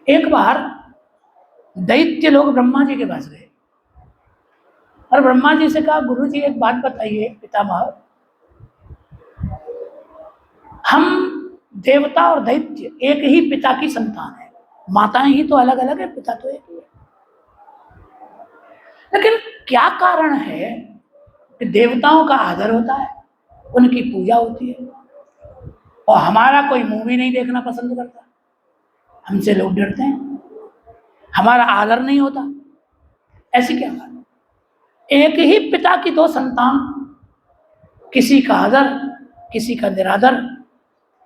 एक बार दैत्य लोग ब्रह्मा जी के पास गए और ब्रह्मा जी से कहा, गुरु जी एक बात बताइए पितामह, हम देवता और दैत्य एक ही पिता की संतान है, माताएं ही तो अलग अलग है, पिता तो एक ही है, लेकिन क्या कारण है कि देवताओं का आदर होता है, उनकी पूजा होती है, और हमारा कोई मूवी नहीं देखना पसंद करता, हमसे लोग डरते हैं, हमारा आदर नहीं होता? ऐसी क्या बात? एक ही पिता की दो संतान, किसी का आदर किसी का निरादर,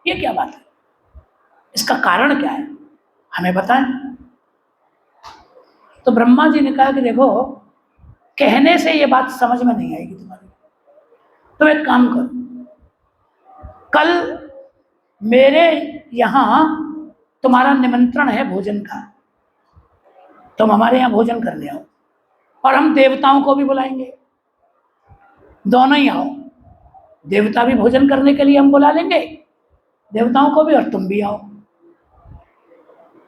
ये क्या बात है? इसका कारण क्या है, हमें बताएं। तो ब्रह्मा जी ने कहा कि देखो, कहने से ये बात समझ में नहीं आएगी तुम्हारी, तुम एक काम करो, कल मेरे यहां तुम्हारा निमंत्रण है भोजन का, तुम हमारे यहाँ भोजन करने आओ, और हम देवताओं को भी बुलाएंगे, दोनों ही आओ, देवता भी भोजन करने के लिए हम बुला लेंगे, देवताओं को भी, और तुम भी आओ,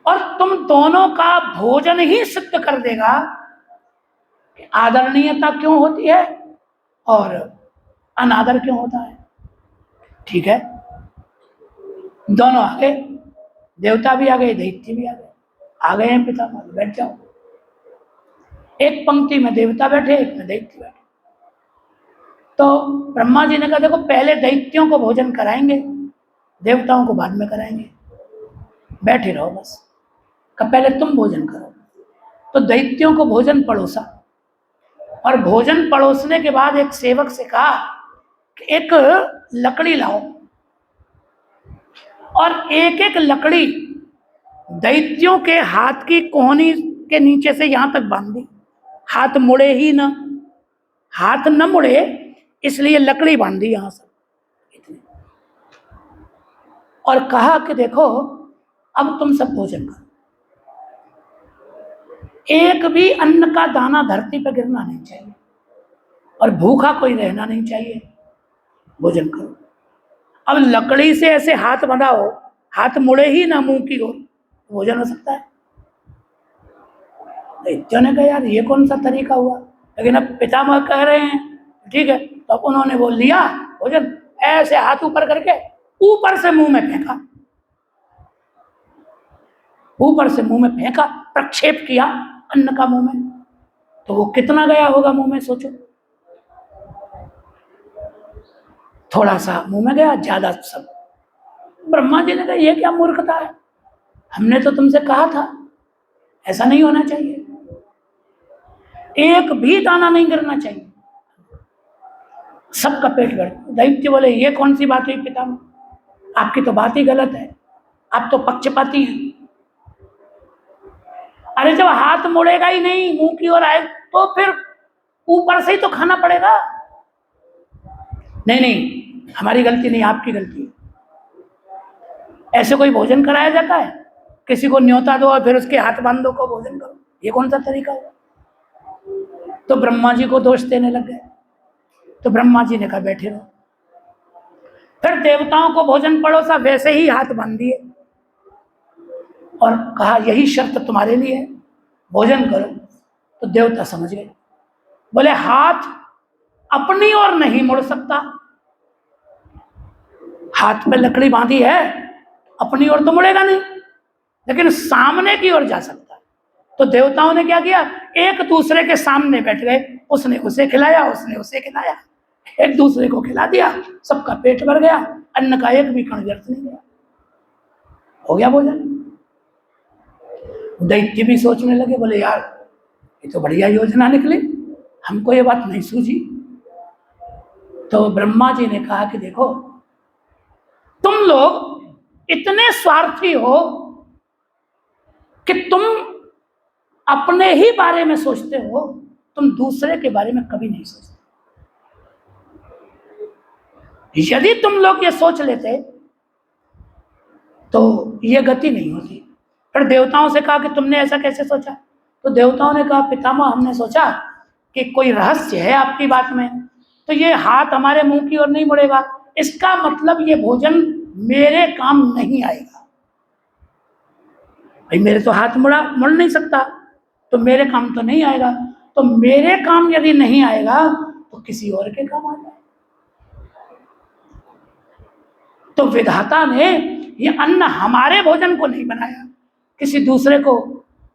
और तुम दोनों का भोजन ही सिद्ध कर देगा कि आदरणीयता क्यों होती है और अनादर क्यों होता है। ठीक है, दोनों आ गए, देवता भी आ गए, दैत्य भी आ गए हैं पितामह, बैठ जाओ। एक पंक्ति में देवता बैठे, एक में दैत्य बैठे। तो ब्रह्मा जी ने कहा, देखो पहले दैत्यों को भोजन कराएंगे, देवताओं को बाद में कराएंगे, बैठे रहो बस, कब पहले तुम भोजन करो। तो दैत्यों को भोजन परोसा, और भोजन परोसने के बाद एक सेवक से कहा कि एक लकड़ी लाओ, और एक एक लकड़ी दैत्यों के हाथ की कोहनी के नीचे से यहां तक बांध दी, हाथ मुड़े ही ना, हाथ न मुड़े इसलिए लकड़ी बांध दी यहां से, और कहा कि देखो अब तुम सब भोजन करो, एक भी अन्न का दाना धरती पर गिरना नहीं चाहिए, और भूखा कोई रहना नहीं चाहिए, भोजन करो। अब लकड़ी से ऐसे हाथ बंधाओ, हाथ मुड़े ही ना मुंह की ओर, भोजन हो सकता है? दैत्यों ने कहा, यार ये कौन सा तरीका हुआ, लेकिन अब पितामह कह रहे हैं, ठीक है, तो अब उन्होंने बोल लिया भोजन, ऐसे हाथ ऊपर करके ऊपर से मुंह में फेंका, ऊपर से मुंह में फेंका, प्रक्षेप किया अन्न का मुंह में, तो वो कितना गया होगा मुंह में, सोचो। थोड़ा सा मुंह में गया, ज्यादा सब। ब्रह्मा जी ने कहा, ये क्या मूर्खता है, हमने तो तुमसे कहा था ऐसा नहीं होना चाहिए, एक भी दाना नहीं गिरना चाहिए, सबका पेट भर। दैत्य बोले, ये कौन सी बात हुई पितामह, आपकी तो बात ही गलत है, आप तो पक्षपाती हैं। अरे जब हाथ मुड़ेगा ही नहीं, मुंह की ओर आए, तो फिर ऊपर से ही तो खाना पड़ेगा। नहीं नहीं, हमारी गलती नहीं, आपकी गलती है। ऐसे कोई भोजन कराया जाता है? किसी को न्योता दो और फिर उसके हाथ बांध दो को भोजन करो, ये कौन सा तरीका हुआ? तो ब्रह्मा जी को दोष देने लग गए। तो ब्रह्मा जी ने कहा, बैठे रहो। फिर देवताओं को भोजन परोसा, वैसे ही हाथ बांध दिए और कहा, यही शर्त तुम्हारे लिए है, भोजन करो। तो देवता समझ गए, बोले हाथ अपनी ओर नहीं मुड़ सकता, हाथ पे लकड़ी बांधी है, अपनी ओर तो मुड़ेगा नहीं, लेकिन सामने की ओर जा सकता है। तो देवताओं ने क्या किया, एक दूसरे के सामने बैठ गए, उसने उसे खिलाया, उसने उसे खिलाया, एक दूसरे को खिला दिया, सबका पेट भर गया, अन्न का एक भी कण व्यर्थ नहीं गया, हो गया भोजन। दैत्य भी सोचने लगे, बोले यार ये तो बढ़िया योजना निकली, हमको ये बात नहीं सूझी। तो ब्रह्मा जी ने कहा कि देखो, तुम लोग इतने स्वार्थी हो कि तुम अपने ही बारे में सोचते हो, तुम दूसरे के बारे में कभी नहीं सोचते। यदि तुम लोग ये सोच लेते तो ये गति नहीं होती। फिर देवताओं से कहा कि तुमने ऐसा कैसे सोचा? तो देवताओं ने कहा, पितामह हमने सोचा कि कोई रहस्य है आपकी बात में, तो ये हाथ हमारे मुंह की ओर नहीं मुड़ेगा, इसका मतलब ये भोजन मेरे काम नहीं आएगा। भाई मेरे तो हाथ मुड़ नहीं सकता, तो मेरे काम तो नहीं आएगा। तो मेरे काम यदि नहीं आएगा तो किसी और के काम आ जाए। तो विधाता ने ये अन्न हमारे भोजन को नहीं बनाया, किसी दूसरे को,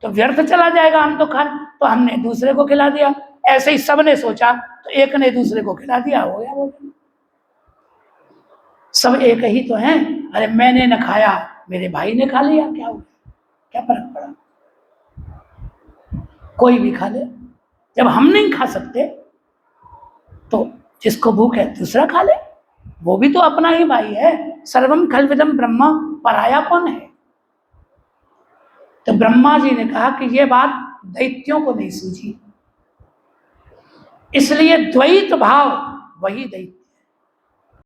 तो व्यर्थ चला जाएगा, हम तो खा, तो हमने दूसरे को खिला दिया। ऐसे ही सबने सोचा तो एक ने दूसरे को खिला दिया, हो गया भोजन। सब एक ही तो हैं। अरे मैंने न खाया, मेरे भाई ने खा लिया, क्या हो गया, क्या फर्क पड़ा, कोई भी खा ले। जब हम नहीं खा सकते तो जिसको भूख है दूसरा खा ले, वो भी तो अपना ही भाई है। सर्वम खल्विदम ब्रह्म, पराया कौन है। तो ब्रह्मा जी ने कहा कि ये बात दैत्यों को नहीं सूझी, इसलिए द्वैत भाव वही दैत्य।